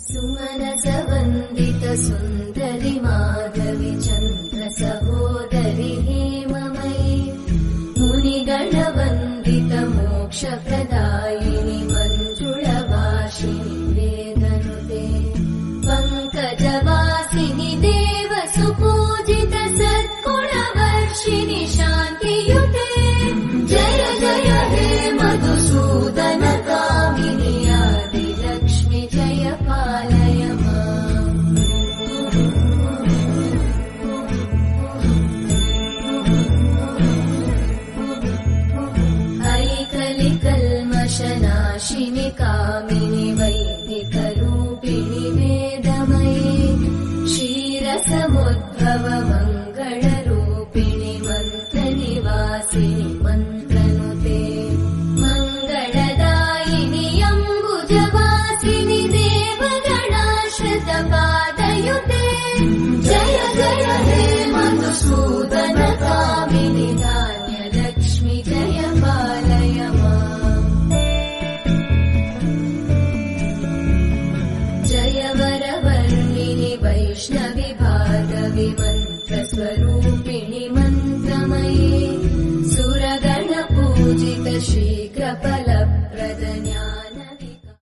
सुमनसवन्दित सुन्दरि माधवि चन्द्र सहोदरि हेममयि मुनिगणवन्दित मोक्षप्रदायिनि मञ्जुळवासिनि वेदनुते पङ्कजवासिनि देव सुपूजित सद्गुणवर्षिणि शान्तियुते जय जय हे मधुसूदन कामिनि आदिलक्ष्मि जय पालय माम्। ऐकलिकल्मषनाशिनि कामिनि वैदिकरूपिणि वेदमयि क्षीरसमुद्भव मङ्गलरूपिणि मन्त्रनिवासिनि मन्त्रनुते मङ्गलदायिनि अम्बुजवासिनि देवगणाश्रितपादयुते जय जय हे मधुसूदन कामिनि धान्यलक्ष्मि जय पालय माम्। जय वरवर्णिनि वैष्णवि भार्गवि मन्त्रस्वरूपिणि मन्त्रमयि सुरगणपूजित शीघ्रफल